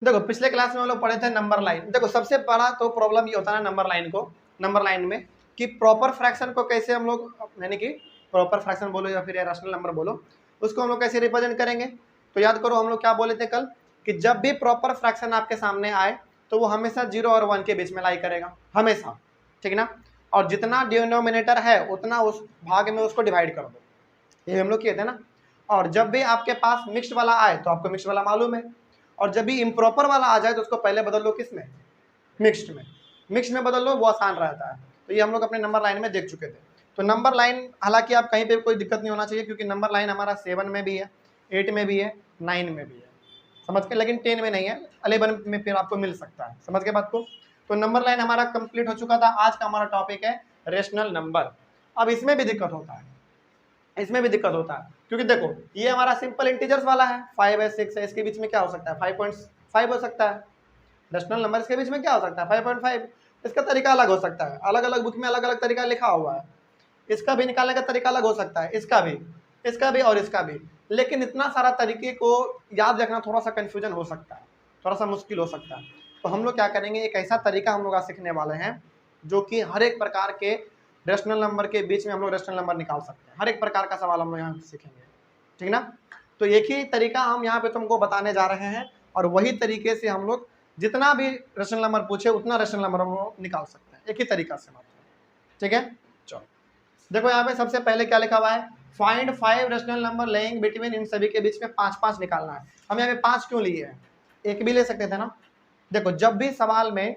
देखो पिछले क्लास में हम लोग पढ़े थे नंबर लाइन। देखो सबसे बड़ा तो प्रॉब्लम ये होता है नंबर लाइन में कि प्रॉपर फ्रैक्शन को कैसे हम लोग, यानी कि प्रॉपर फ्रैक्शन बोलो या फिर रैशनल नंबर बोलो, उसको हम लोग कैसे रिप्रेजेंट करेंगे। तो याद करो हम लोग क्या बोले थे कल कि जब भी प्रॉपर फ्रैक्शन आपके सामने आए तो वो हमेशा 0 और 1 के बीच में लाई करेगा, हमेशा, ठीक ना। और जितना डिनोमिनेटर है उतना उस भाग में उसको डिवाइड कर दो, ये हम लोग किए थे ना। और जब भी आपके पास मिक्स्ड वाला आए तो आपको मिक्स्ड वाला मालूम है, और जब भी इम्प्रॉपर वाला आ जाए तो उसको पहले बदल लो किस में, मिक्स्ड में। मिक्स्ड में बदल लो, वो आसान रहता है। तो ये हम लोग अपने नंबर लाइन में देख चुके थे। तो नंबर लाइन हालांकि आप कहीं पे कोई दिक्कत नहीं होना चाहिए, क्योंकि नंबर लाइन हमारा 7 में भी है, 8 में भी है, 9 में भी है, समझ के, लेकिन 10 में नहीं है, 11 में फिर आपको मिल सकता है, समझ के बात को। तो नंबर लाइन हमारा कंप्लीट हो चुका था। आज का हमारा टॉपिक है रेशनल नंबर। अब इसमें भी दिक्कत होता है, क्योंकि देखो ये हमारा सिंपल इंटीजर्स वाला है, 5 है 6 है, इसके बीच में क्या हो सकता है, 5.5 हो सकता है। रेशनल नंबर के बीच में क्या हो सकता है, 5.5। इसका तरीका अलग हो सकता है, अलग अलग बुक में अलग अलग तरीका लिखा हुआ है। इसका भी निकालने का तरीका अलग हो सकता है, इसका भी और इसका भी। लेकिन इतना सारा तरीके को याद रखना थोड़ा सा कंफ्यूजन हो सकता है, थोड़ा सा मुश्किल हो सकता है। तो हम लोग क्या करेंगे, एक ऐसा तरीका हम लोग आज सीखने वाले हैं जो कि हर एक प्रकार के रेशनल नंबर के बीच में हम लोग रेशनल नंबर निकाल सकते हैं। हर एक प्रकार का सवाल हम लोग यहाँ सीखेंगे, ठीक ना। तो एक ही तरीका हम यहाँ पे तुमको बताने जा रहे हैं, और वही तरीके से हम लोग जितना भी रेशनल नंबर पूछे उतना रेशनल नंबर हम लोग निकाल सकते हैं, एक ही तरीका से, ठीक है। चलो देखो यहाँ पे सबसे पहले क्या लिखा हुआ है, find 5 rational number laying between, इन सभी के बीच में 5-5 निकालना है। हम यहाँ पे 5 क्यों लिए हैं, एक भी ले सकते थे ना। देखो जब भी सवाल में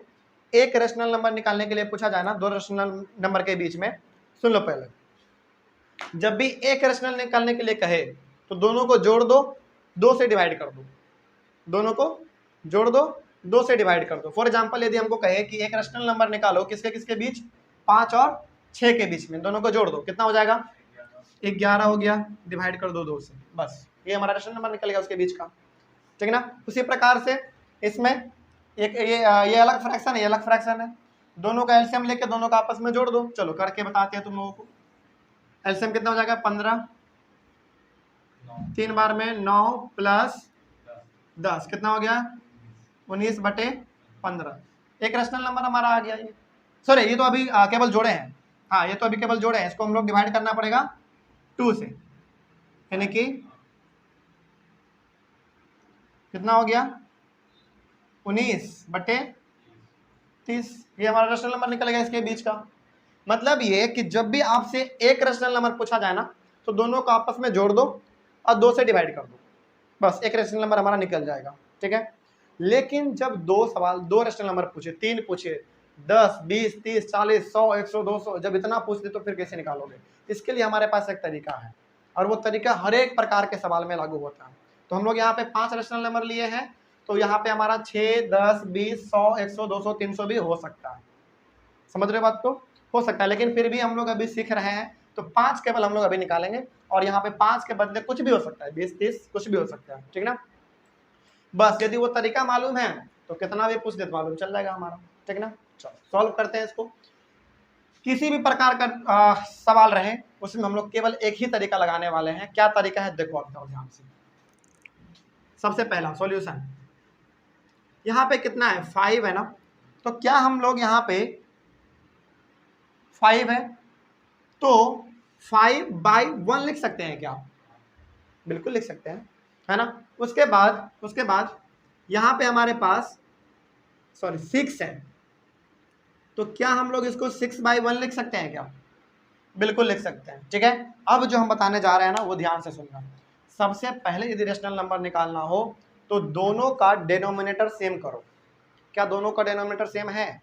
एक रेशनल नंबर निकालने के लिए पूछा जाए ना, 2 रेशनल नंबर के बीच में, सुन लो पहले, जब भी एक रेशनल निकालने के लिए कहे तो दोनों को जोड़ दो, 2 से डिवाइड कर दो, दोनों को जोड़ दो, 2 से डिवाइड कर दो। फॉर एग्जांपल यदि हमको कहे कि एक रेशनल नंबर निकालो किसके किसके बीच, 5 और 6 के बीच में, दोनों को जोड़ दो, कितना हो जाएगा, 11 हो गया, डिवाइड कर दो 2 से, बस ये हमारा रेशनल नंबर निकल गया उसके बीच का, ठीक ना। उसी प्रकार से इसमें एक ये अलग फ्रैक्शन है, ये अलग फ्रैक्शन है, दोनों का एलसीएम लेके दोनों का आपस में जोड़ दो। चलो करके बताते हैं तुम लोगों को। एलसीएम कितना हो जाएगा, 15, 3 बार में 9 प्लस 10 कितना हो गया, 19/15। एक रेशनल नंबर हमारा आ गया। ये सॉरी, ये तो अभी केवल जोड़े हैं, हाँ ये तो अभी केवल जोड़े हैं, इसको हम लोग डिवाइड करना पड़ेगा 2 से, यानी कि कितना हो गया, 19/30। ये हमारा रेशनल नंबर निकल गया इसके बीच का। मतलब ये कि जब भी आपसे एक रेशनल नंबर पूछा जाए ना तो दोनों को आपस में जोड़ दो और 2 से डिवाइड कर दो, बस एक रेशनल नंबर हमारा निकल जाएगा, ठीक है। लेकिन जब 2 सवाल 2 रेशनल नंबर पूछे, 3 पूछे, 10, 20, 30, 40, 100, 100, 200, जब इतना पूछ दे तो फिर कैसे निकालोगे। इसके लिए हमारे पास एक तरीका है, और वो तरीका हर एक प्रकार के सवाल में लागू होता है। तो हम लोग यहाँ पे 5 रेशनल नंबर लिए हैं, तो यहाँ पे हमारा 6, 10, 20, 100, 100, 200, 300 भी हो सकता है, समझ रहे बात को, हो सकता है। लेकिन फिर भी हम लोग अभी सीख रहे हैं, तो 5 केवल हम लोग अभी निकालेंगे, और यहाँ पे 5 के बदले कुछ भी हो सकता है, 20, 30 कुछ भी हो सकता है, ठीक ना। बस यदि वो तरीका मालूम है तो कितना भी पूछ दे तो मालूम चल जाएगा हमारा, ठीक ना। चलो सॉल्व करते हैं इसको। किसी भी प्रकार का सवाल रहे उसमें हम लोग केवल एक ही तरीका लगाने वाले हैं। क्या तरीका है देखो आप ध्यान से। सबसे पहला सॉल्यूशन, यहाँ पे कितना है, 5 है ना, तो क्या हम लोग यहाँ पे 5 है तो 5/1 लिख सकते हैं क्या, बिल्कुल लिख सकते हैं, है ना। उसके बाद यहाँ पे हमारे पास 6 है, तो क्या हम लोग इसको 6/1 लिख सकते हैं क्या, बिल्कुल लिख सकते हैं, ठीक है। अब जो हम बताने जा रहे हैं ना वो ध्यान से सुनना। सबसे पहले यदि रेशनल नंबर निकालना हो तो दोनों का डिनोमिनेटर सेम करो। क्या दोनों का डिनोमिनेटर सेम है,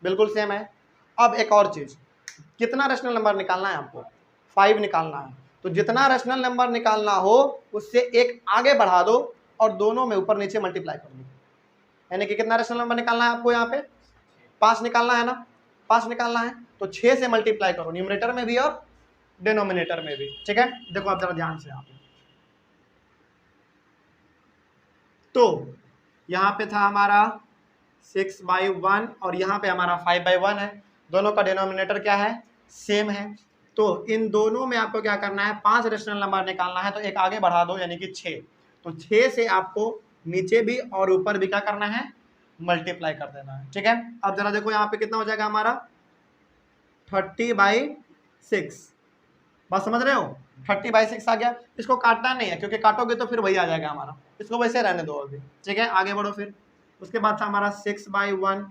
बिल्कुल सेम है। अब एक और चीज, कितना रेशनल नंबर निकालना है आपको, 5 निकालना है, तो जितना रेशनल नंबर निकालना हो उससे एक आगे बढ़ा दो और दोनों में ऊपर नीचे मल्टीप्लाई कर दो। यानी कि कितना रेशनल नंबर निकालना है आपको, यहाँ पे 5 निकालना है ना, 5 निकालना है तो 6 से मल्टीप्लाई करो, न्यूमरेटर में भी और डिनोमिनेटर में भी, ठीक है। देखो आप जरा ध्यान से, आप तो यहाँ पे था हमारा 6/1 और यहाँ पे हमारा 5/1 है, दोनों का डिनोमिनेटर क्या है, सेम है। तो इन दोनों में आपको क्या करना है, 5 रेशनल नंबर निकालना है, तो एक आगे बढ़ा दो यानी कि 6, तो 6 से आपको नीचे भी और ऊपर भी क्या करना है, मल्टीप्लाई कर देना है। ठीक है, अब जरा देखो यहाँ पे कितना हो जाएगा हमारा 30/6। बात समझ रहे हो, 30/6 आ गया। इसको काटना नहीं है क्योंकि काटोगे तो फिर वही आ जाएगा हमारा, इसको वैसे रहने दो अभी। ठीक है, आगे बढ़ो। फिर उसके बाद था हमारा 6/1,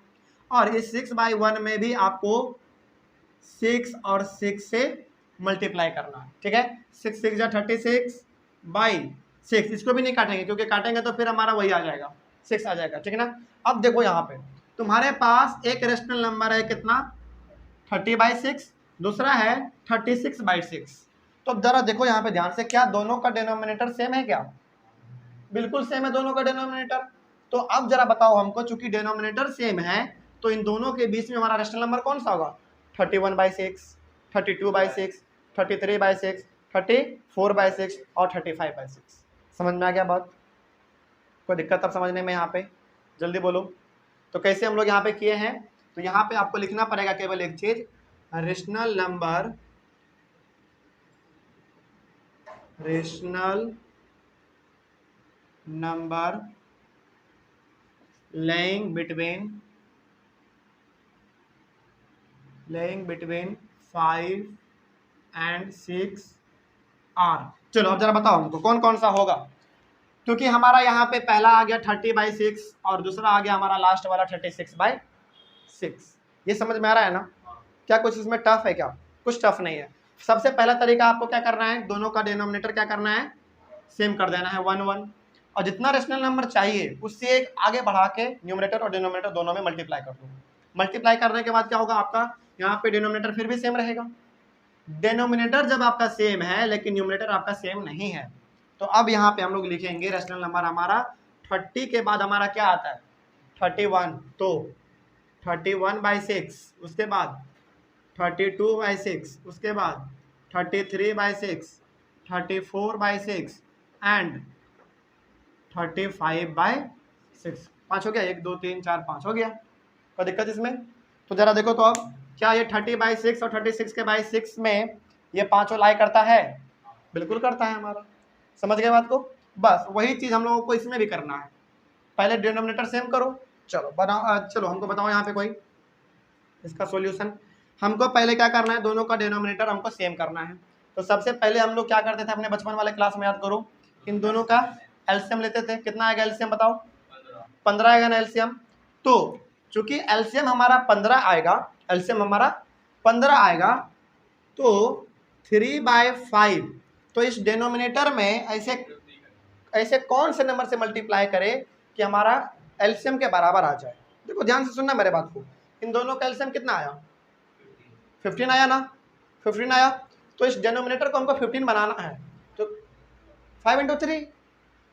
और इस 6/1 में भी आपको 6 और 6 से मल्टीप्लाई करना है। ठीक है, 6 6 जा 36/6, इसको भी नहीं काटेंगे क्योंकि काटेंगे तो फिर हमारा वही आ जाएगा, 6 आ जाएगा। ठीक है ना, अब देखो यहाँ पे तुम्हारे पास एक रेशनल नंबर है कितना, 30/6, दूसरा है 36/6। तो अब जरा देखो यहाँ पे ध्यान से, क्या दोनों का डिनोमिनेटर सेम है क्या, बिल्कुल सेम है दोनों का डिनोमिनेटर। तो अब जरा बताओ हमको, चूंकि डिनोमिनेटर सेम है तो इन दोनों के बीच में हमारा रेशनल नंबर कौन सा होगा, 31/6, 32/6, 33/6, 34/6 और 35/6। समझ में आ गया बात, कोई दिक्कत अब समझने में यहाँ पे, जल्दी बोलो। तो कैसे हम लोग यहाँ पे किए हैं, तो यहाँ पे आपको लिखना पड़ेगा केवल एक चीज, rational number laying between 5 and 6 are. चलो अब जरा बताओ हमको कौन कौन सा होगा, क्योंकि हमारा यहाँ पे पहला आ गया 30/6 और दूसरा आ गया हमारा लास्ट वाला 36/6। ये समझ में आ रहा है ना, क्या कुछ इसमें टफ है क्या, कुछ टफ नहीं है। सबसे पहला तरीका आपको क्या करना है, दोनों का डिनोमिनेटर क्या करना है, सेम कर देना है 1 1, और जितना रेशनल नंबर चाहिए उससे एक आगे बढ़ा के न्यूमरेटर और डिनोमिनेटर दोनों में मल्टीप्लाई कर दो। मल्टीप्लाई करने के बाद क्या होगा, आपका यहाँ पे डिनोमिनेटर फिर भी सेम रहेगा। डिनोमिनेटर जब आपका सेम है लेकिन न्यूमरेटर आपका सेम नहीं है, तो अब यहाँ पे हम लोग लिखेंगे रेशनल नंबर हमारा 30 के बाद हमारा क्या आता है 31, तो 31/6, उसके बाद 32/6, उसके बाद 33/6, 34/6 एंड 35/6। 5 हो गया, 1 2 3 4 5 हो गया, कोई दिक्कत इसमें। तो जरा देखो तो अब क्या ये 30/6 और 36/6 में ये पांचों लाई करता है, बिल्कुल करता है हमारा। समझ गए बात को, बस वही चीज हम लोगों को इसमें भी करना है। पहले डिनोमिनेटर सेम करो, चलो बनाओ, चलो हमको बताओ यहाँ पे कोई इसका सॉल्यूशन। हमको पहले क्या करना है, दोनों का डिनोमिनेटर हमको सेम करना है। तो सबसे पहले हम लोग क्या करते थे अपने बचपन वाले क्लास में, याद करो, इन दोनों का एलसीएम लेते थे। कितना आएगा एलसीएम बताओ, 15 आएगा ना एलसीएम। तो चूंकि एलसीएम हमारा 15 आएगा, एलसीएम हमारा 15 आएगा, तो 3/5, तो इस डिनोमिनेटर में ऐसे कौन से नंबर से मल्टीप्लाई करे कि हमारा एलसीएम के बराबर आ जाए। देखो ध्यान से सुनना मेरे बात को, इन दोनों का एलसीएम कितना आया, 15 आया ना, 15 आया। तो इस डिनोमिनेटर को हमको 15 बनाना है, तो 5 × 3,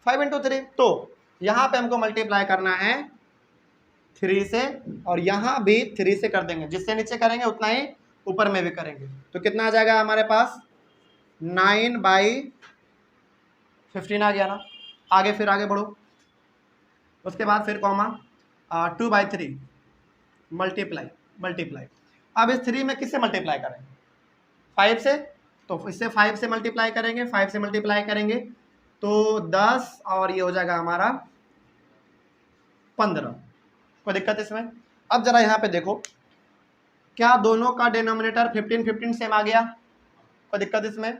5 × 3, तो यहाँ पे हमको मल्टीप्लाई करना है 3 से, और यहाँ भी 3 से कर देंगे, जिससे नीचे करेंगे उतना ही ऊपर में भी करेंगे। तो कितना आ जाएगा हमारे पास 9/15 आ गया ना। आगे फिर आगे बढ़ो, उसके बाद फिर कॉमा 2/3 मल्टीप्लाई। अब इस 3 में किससे मल्टीप्लाई करेंगे, 5 से, तो इससे 5 से मल्टीप्लाई करेंगे, 5 से मल्टीप्लाई करेंगे तो 10, और ये हो जाएगा हमारा 15। कोई दिक्कत इसमें। अब जरा यहाँ पे देखो, क्या दोनों का डिनोमिनेटर 15 15 सेम आ गया, कोई दिक्कत इसमें,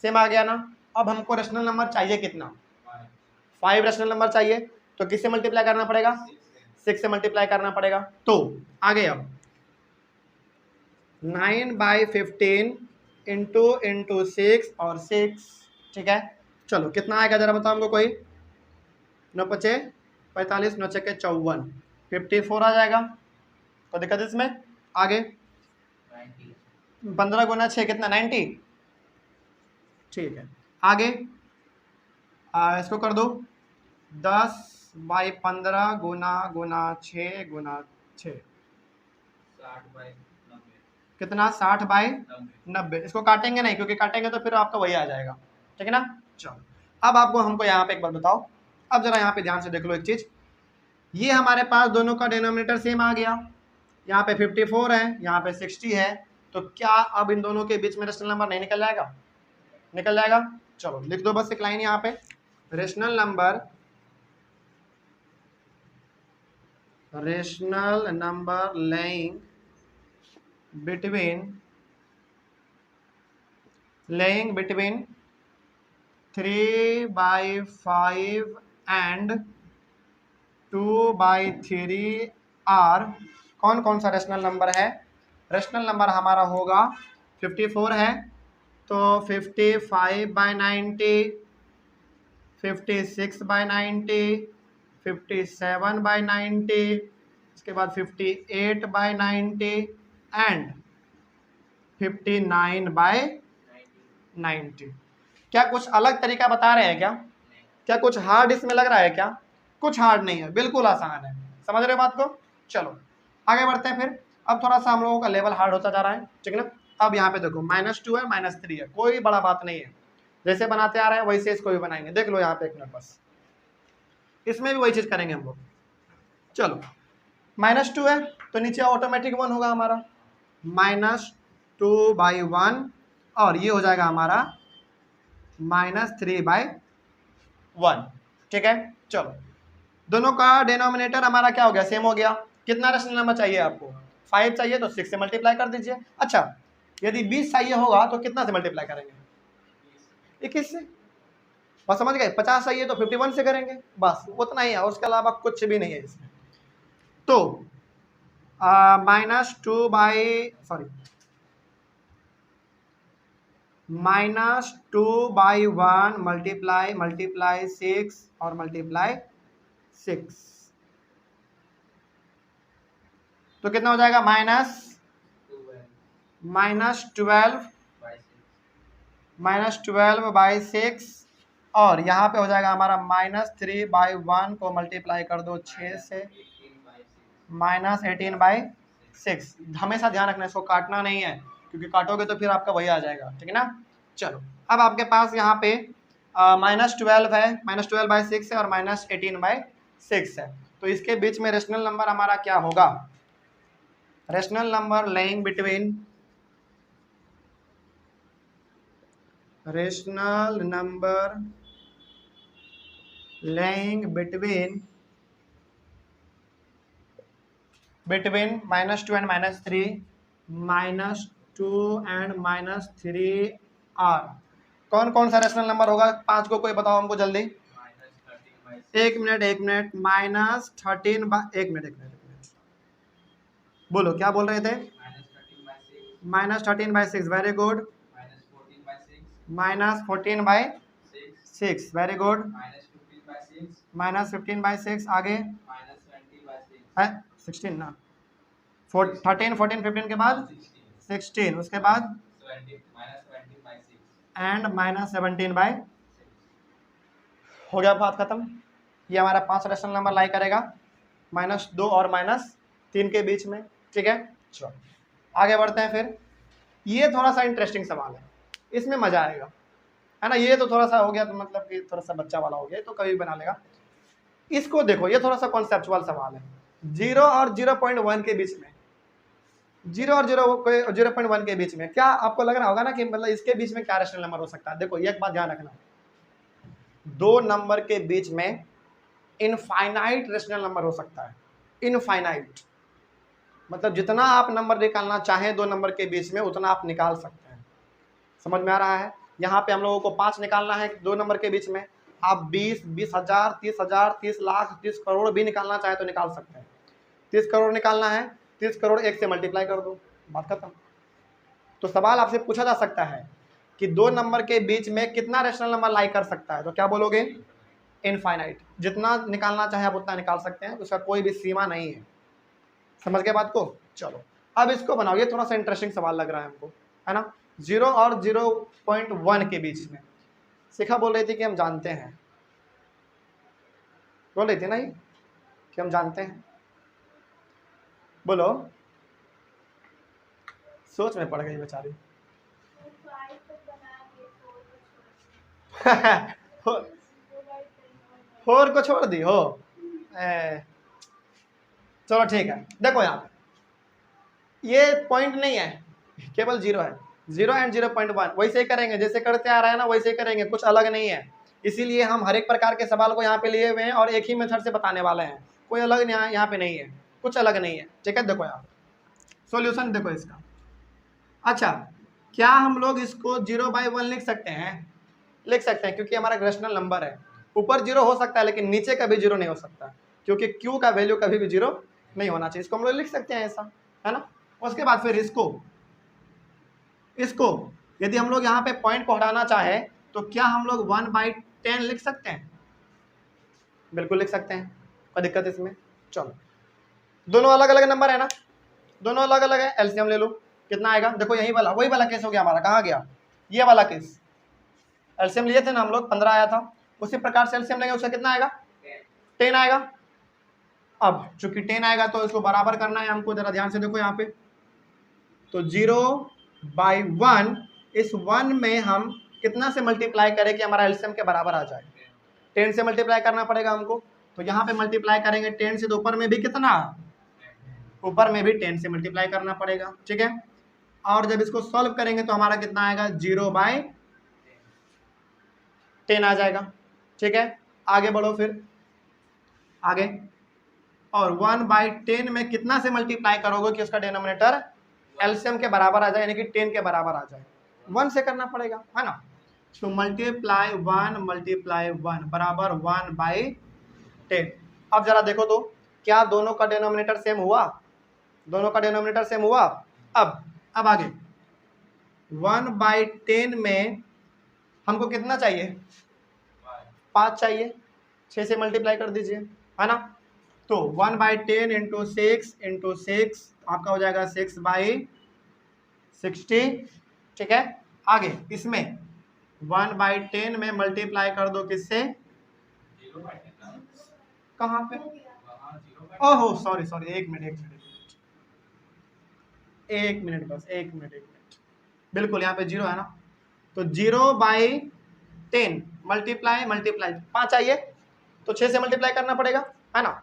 सेम आ गया ना। अब हमको रेशनल नंबर चाहिए कितना, 5 रेशनल नंबर चाहिए, तो किससे मल्टीप्लाई करना पड़ेगा, 6 से मल्टीप्लाई करना पड़ेगा। तो आगे अब 9/15 इंटू 6 और 6, ठीक है। चलो कितना आएगा जरा बताओ हमको कोई, 9 5 45, 9 6 54, 54 आ जाएगा, तो दिक्कत इसमें। आगे 15 गुना 6 कितना, 90, ठीक है। आगे इसको कर दो 10/15 गुना 6 गुना 6, कितना 60/90। इसको काटेंगे नहीं, क्योंकि काटेंगे तो फिर आपका वही आ जाएगा, ठीक है ना। चलो अब आपको हमको यहाँ पे एक बात बताओ, अब जरा यहाँ पे ध्यान से देख लो एक चीज, ये हमारे पास दोनों का डिनोमिनेटर सेम आ गया, यहाँ पे 54 है, यहाँ पे 60 है, तो क्या अब इन दोनों के बीच में रेशनल नंबर नहीं निकल जाएगा, निकल जाएगा। चलो लिख दो बस एक लाइन यहाँ पे, rational number rational number laying between 3/5 and 2/3 are कौन कौन सा रेशनल नंबर है? रेशनल नंबर हमारा होगा 54 है, तो 55/90, 56/90, 57/90, इसके बाद 58/90 एंड 59/90। क्या कुछ अलग तरीका बता रहे हैं क्या? क्या कुछ हार्ड इसमें लग रहा है क्या? कुछ हार्ड नहीं है, बिल्कुल आसान है। समझ रहे हो बात को? चलो आगे बढ़ते हैं फिर। अब थोड़ा सा हम लोगों का लेवल हार्ड होता जा रहा है, ठीक है ना। अब यहाँ पे देखो -2 है, -3 है, कोई बड़ा बात नहीं है, जैसे बनाते आ रहे हैं वैसे इसको भी बनाएंगे। देख लो यहाँ पे एक मिनट, बस इसमें भी वही चीज करेंगे हम लोग। चलो -2 है तो नीचे ऑटोमेटिक 1 होगा हमारा, -2/1 और ये हो जाएगा हमारा -3/1, ठीक है। चलो दोनों का डिनोमिनेटर हमारा क्या हो गया? सेम हो गया। कितना रेशनल नंबर चाहिए आपको? 5 चाहिए तो 6 से मल्टीप्लाई कर दीजिए। अच्छा यदि 20 चाहिए होगा तो कितना से मल्टीप्लाई करेंगे? 21 से। बस समझ गए? 50 चाहिए तो 51 से करेंगे, बस उतना ही है, उसके अलावा कुछ भी नहीं है इसमें। तो -2/1 मल्टीप्लाई 6 और मल्टीप्लाई 6, तो कितना हो जाएगा? -12/6 और यहाँ पे हो जाएगा हमारा -3/1 को मल्टीप्लाई कर दो 6 से, -18/6। हमेशा ध्यान रखना इसको काटना नहीं है, क्योंकि काटोगे तो फिर आपका वही आ जाएगा, ठीक है ना। चलो अब आपके पास यहाँ पे -12 है, -12/6 है और -18/6 है, तो इसके बीच में रेशनल नंबर हमारा क्या होगा? Rational number laying between -2 and -3 are कौन कौन सा रेशनल नंबर होगा? 5 को कोई बताओ हमको जल्दी। एक मिनट -13 एक मिनट बोलो क्या बोल रहे थे? -13/6, वेरी गुड। -14/6, very good. -15/6, आगे 16 ना, 13, 14, 15 के बाद 16, उसके बाद एंड -17/6 हो गया, बात खत्म। ये हमारा 5 रेशनल नंबर लाई करेगा -2 और -3 के बीच में, ठीक है। चलो आगे बढ़ते हैं फिर। ये थोड़ा सा इंटरेस्टिंग सवाल है, इसमें मजा आएगा, है ना। ये तो थोड़ा सा हो गया, तो मतलब कि थोड़ा सा बच्चा वाला हो गया, तो कभी बना लेगा। इसको देखो, ये थोड़ा सा कॉन्सेप्चुअल सवाल है। 0 और 0.1 के बीच में, 0 और 0.1 के बीच में क्या आपको लग रहा होगा ना कि मतलब इसके बीच में क्या रेशनल नंबर हो सकता है? देखो एक बात ध्यान रखना, 2 नंबर के बीच में इनफाइनाइट रेशनल नंबर हो सकता है। इनफाइनाइट मतलब जितना आप नंबर निकालना चाहें 2 नंबर के बीच में उतना आप निकाल सकते हैं। समझ में आ रहा है? यहाँ पे हम लोगों को 5 निकालना है 2 नंबर के बीच में, आप 20, 20,000, 30,000, 30 लाख, 30 करोड़ भी निकालना चाहे तो निकाल सकते हैं। 30 करोड़ निकालना है, 30 करोड़ 1 से मल्टीप्लाई कर दो, बात खत्म। तो सवाल आपसे पूछा जा सकता है कि 2 नंबर के बीच में कितना रेशनल नंबर लाई कर सकता है, तो क्या बोलोगे? इनफाइनाइट। जितना निकालना चाहे आप उतना निकाल सकते हैं, उसका कोई भी सीमा नहीं है। समझ गए बात को? चलो अब इसको बनाओ, ये थोड़ा सा इंटरेस्टिंग सवाल लग रहा है हमको, है ना। 0 और 0.1 के बीच में शिखा बोल रही थी कि हम जानते हैं, बोल रही थी ना ये कि हम जानते हैं, बोलो। सोच में पड़ गई बेचारी। 4 को छोड़ दी हो। चलो ठीक है, देखो यहाँ ये पॉइंट नहीं है, केवल 0 है। 0 एंड 0.1 वैसे ही करेंगे जैसे करते आ रहा है ना, वैसे ही करेंगे, कुछ अलग नहीं है। इसीलिए हम हर एक प्रकार के सवाल को यहाँ पे लिए हुए हैं और एक ही मेथड से बताने वाले हैं, कोई अलग यहाँ पे नहीं है। कुछ अलग नहीं है, ठीक है। देखो यहाँ सॉल्यूशन देखो इसका। अच्छा, क्या हम लोग इसको 0/1 लिख सकते हैं? लिख सकते हैं, क्योंकि हमारा रेशनल नंबर है। ऊपर 0 हो सकता है लेकिन नीचे कभी 0 नहीं हो सकता, क्योंकि Q का वैल्यू कभी भी 0 नहीं होना चाहिए। इसको हम लोग लिख सकते हैं ऐसा, है ना। उसके बाद फिर इसको यदि हम लोग यहाँ पे पॉइंट को हटाना चाहे तो क्या हम लोग 1/10 लिख सकते हैं? बिल्कुल लिख सकते हैं, कोई दिक्कत इसमें? चलो, दोनों अलग अलग नंबर है ना, दोनों अलग अलग है, एलसीएम ले लो। कितना आएगा? देखो यही वाला, वही वाला केस हो गया हमारा। कहाँ गया ये वाला केस? एलसीएम लिए थे ना हम लोग, 15 आया था। उसी प्रकार से एलसीएम लेंगे, उसका कितना आएगा? 10 आएगा। अब चूंकि 10 आएगा तो इसको बराबर करना है हमको, जरा ध्यान से देखो यहाँ पे। तो 0/1, इस 1 में हम कितना से मल्टीप्लाई करें कि हमारा एलसीएम के बराबर आ जाए? 10 से मल्टीप्लाई करना पड़ेगा हमको। तो यहाँ पे मल्टीप्लाई करेंगे 10 से, तो ऊपर में भी कितना? ऊपर में भी 10 से मल्टीप्लाई करना पड़ेगा, ठीक है। और जब इसको सॉल्व करेंगे तो हमारा कितना आएगा? 0/10 आ जाएगा, ठीक है। आगे बढ़ो फिर आगे, और 1/10 में कितना से मल्टीप्लाई करोगे कि उसका डिनोमिनेटर एलसीएम के बराबर आ जाए, यानी कि 10 के बराबर आ जाए? 1 से करना पड़ेगा, है ना। तो मल्टीप्लाई 1 बराबर 1/10। अब जरा देखो तो क्या दोनों का डिनोमिनेटर सेम हुआ? दोनों का डिनोमिनेटर सेम हुआ। अब आगे 1/10 में हमको कितना चाहिए? 5 चाहिए। 6 से मल्टीप्लाई कर दीजिए, है ना। तो 1/10 इंटू 6 आपका हो जाएगा 6/60, ठीक है। आगे इसमें 1/10 में मल्टीप्लाई कर दो किससे? कहाँ पे? ओहो सॉरी, एक मिनट बस, एक मिनट। बिल्कुल यहाँ पे 0 है ना, तो 0/10 मल्टीप्लाई 5 चाहिए, तो 6 से मल्टीप्लाई करना पड़ेगा, है ना।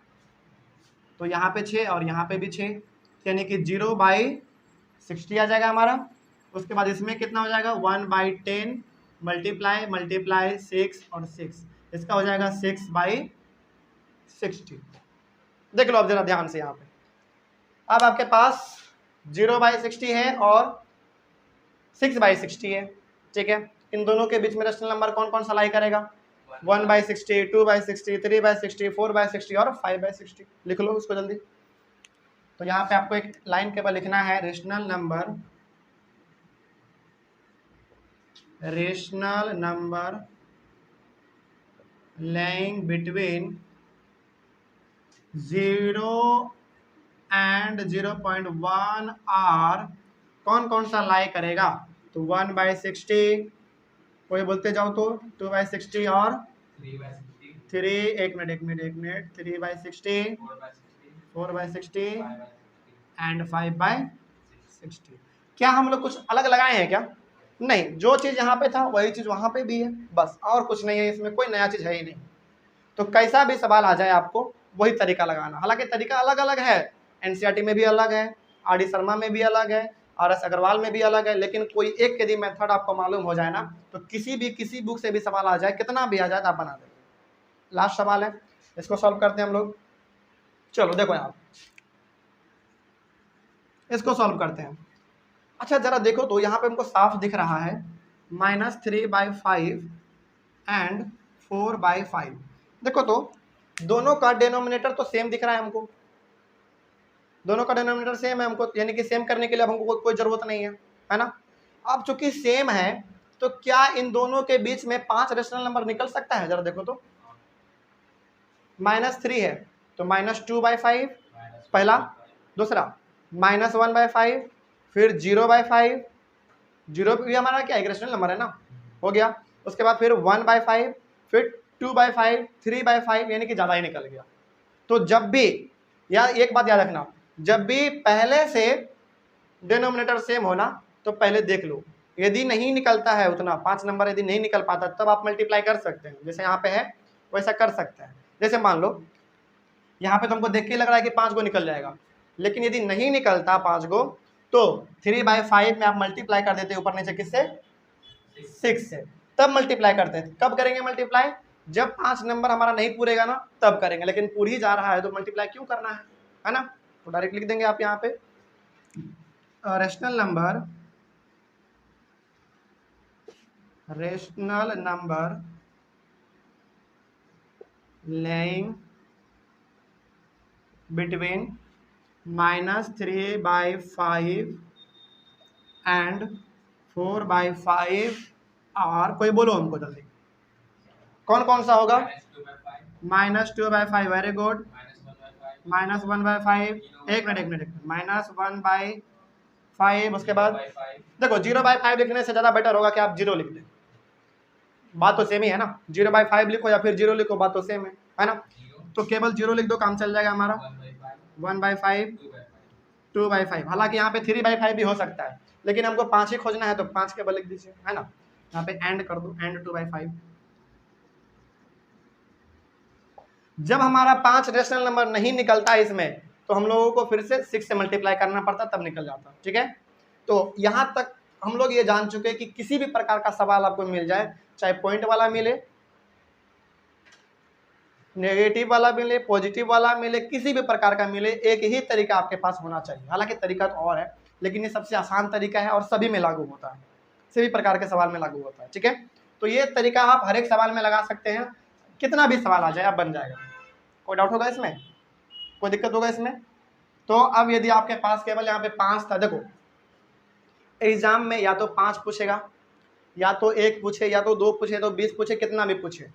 तो यहाँ पे 6 और यहाँ पे भी 6, यानी कि 0/60 आ जाएगा हमारा। उसके बाद इसमें कितना हो जाएगा? 1/10 मल्टीप्लाई 6 और 6, इसका हो जाएगा 6/60। देख लो अब जरा ध्यान से यहाँ पे। अब आपके पास 0/60 है और 6/60 है, ठीक है। इन दोनों के बीच में रेशनल नंबर कौन कौन सा लाई करेगा? 1/60, 2/60, 3/60, 4/60 और 5/60। लिख लो उसको जल्दी। तो यहाँ पे आपको एक लाइन केवल लिखना है, rational number lying between 0 and 0.1 are कौन कौन सा लाई करेगा? तो 1/60, कोई बोलते जाओ तो 2/60 और 3, एक मिनट 3/60, 4/60 एंड 5/60। क्या हम लोग कुछ अलग लगाए हैं क्या? नहीं, जो चीज़ यहाँ पे था वही चीज़ वहाँ पे भी है, बस, और कुछ नहीं है इसमें, कोई नया चीज़ है ही नहीं। तो कैसा भी सवाल आ जाए आपको वही तरीका लगाना। हालांकि तरीका अलग अलग है, एनसीईआरटी में भी अलग है, आर डी शर्मा में भी अलग है, RS अग्रवाल में भी अलग है, लेकिन कोई एक यदि मेथड आपको मालूम हो जाए ना तो किसी बुक से भी सवाल आ जाए, कितना भी आ जाए आप बना देंगे। लास्ट सवाल है, इसको सॉल्व करते हैं हम लोग। चलो देखो यहाँ इसको सॉल्व करते हैं। अच्छा जरा देखो तो यहाँ पे हमको साफ दिख रहा है -3/5 एंड 4/5। देखो तो दोनों का डिनोमिनेटर तो सेम दिख रहा है हमको, दोनों का डिनोमिनेटर सेम है हमको, यानी कि सेम करने के लिए अब हमको कोई जरूरत नहीं है ना। अब चूंकि सेम है तो क्या इन दोनों के बीच में 5 रेशनल नंबर निकल सकता है? जरा देखो तो -3 है तो -2/5 पहला, दूसरा -1/5, फिर 0/5, 0 भी हमारा क्या एक रेशनल नंबर है ना, हो गया। उसके बाद फिर 1/5, फिर 2/5, 3/5, यानी कि ज़्यादा ही निकल गया। तो जब भी, या एक बात याद रखना, जब भी पहले से डिनोमिनेटर सेम होना तो पहले देख लो, यदि नहीं निकलता है उतना 5 नंबर यदि नहीं निकल पाता तब आप मल्टीप्लाई कर सकते हैं, जैसे यहाँ पे है वैसा कर सकते हैं। जैसे मान लो यहाँ पे तुमको देख के लग रहा है कि 5 गो निकल जाएगा, लेकिन यदि नहीं निकलता 5 गो तो 3/5 में आप मल्टीप्लाई कर देते ऊपर नीचे किससे? 6 से। तब मल्टीप्लाई करते हैं। कब करेंगे मल्टीप्लाई? जब 5 नंबर हमारा नहीं पूरेगा ना तब करेंगे, लेकिन पूरी ही जा रहा है तो मल्टीप्लाई क्यों करना है ना। तो डायरेक्ट लिख देंगे आप यहाँ पे rational number laying between -3/5 and 4/5 और कोई बोलो हमको जल्दी, कौन कौन सा होगा? -2/5, वेरी गुड। -1/5, एक मिनट, -1/5, उसके बाद देखो 0/5 लिखने से ज़्यादा बेटर होगा कि आप 0 लिख दें, बात तो सेम ही है ना। 0/5 लिखो या फिर 0 लिखो, बात तो सेम है ना। तो केवल 0 लिख दो, काम चल जाएगा हमारा। 1/5, 2/5, हालांकि यहाँ पे 3/5 भी हो सकता है, लेकिन हमको 5 ही खोजना है तो 5 केवल लिख दीजिए, है ना। यहाँ पे एंड कर दो, एंड 2/5। जब हमारा 5 रेशनल नंबर नहीं निकलता इसमें, तो हम लोगों को फिर से 6 से मल्टीप्लाई करना पड़ता, तब निकल जाता, ठीक है। तो यहाँ तक हम लोग ये जान चुके हैं कि किसी भी प्रकार का सवाल आपको मिल जाए, चाहे पॉइंट वाला मिले, नेगेटिव वाला मिले, पॉजिटिव वाला मिले, किसी भी प्रकार का मिले, एक ही तरीका आपके पास होना चाहिए। हालांकि तरीका तो और है, लेकिन ये सबसे आसान तरीका है और सभी में लागू होता है, सभी प्रकार के सवाल में लागू होता है, ठीक है। तो ये तरीका आप हर एक सवाल में लगा सकते हैं, कितना भी सवाल आ जाए आप बन जाएगा। कोई डाउट होगा इसमें? कोई दिक्कत होगा इसमें? तो अब यदि आपके पास केवल यहाँ पे 5 था, देखो एग्जाम में या तो 5 पूछेगा, या तो 1 पूछे, या तो 2 पूछे, तो 20 पूछे, कितना भी पूछे,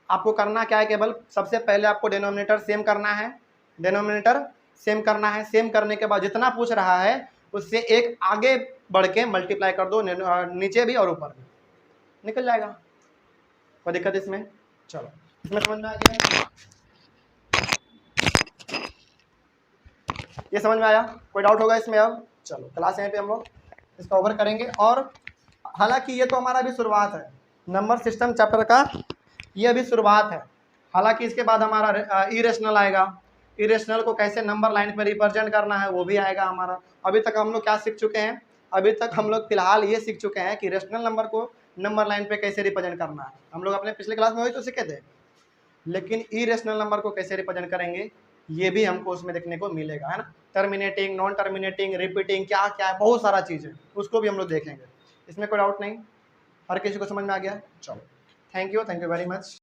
आपको करना क्या है, केवल सबसे पहले आपको डिनोमिनेटर सेम करना है, डिनोमिनेटर सेम करना है। सेम करने के बाद जितना पूछ रहा है उससे एक आगे बढ़ के मल्टीप्लाई कर दो, नीचे भी और ऊपर भी, निकल जाएगा। कोई दिक्कत इसमें? चलो इसमें समझ में आ गया, ये समझ में आया? कोई डाउट होगा इसमें? अब चलो क्लास यहीं पे हम लोग इसका ओवर करेंगे। और हालांकि ये तो हमारा अभी शुरुआत है, नंबर सिस्टम चैप्टर का ये अभी शुरुआत है। हालांकि इसके बाद हमारा इरेशनल आएगा, इरेशनल को कैसे नंबर लाइन पर रिप्रेजेंट करना है वो भी आएगा हमारा। अभी तक हम लोग क्या सीख चुके हैं? अभी तक हम लोग फिलहाल ये सीख चुके हैं कि रेशनल नंबर को नंबर लाइन पे कैसे रिप्रेजेंट करना है। हम लोग अपने पिछले क्लास में वही तो सीखे थे, लेकिन इरेशनल नंबर को कैसे रिप्रेजेंट करेंगे ये भी हमको उसमें देखने को मिलेगा, है ना। टर्मिनेटिंग, नॉन टर्मिनेटिंग, रिपीटिंग, क्या क्या है, बहुत सारा चीज़ है, उसको भी हम लोग देखेंगे। इसमें कोई डाउट नहीं, हर किसी को समझ में आ गया? चलो थैंक यू वेरी मच।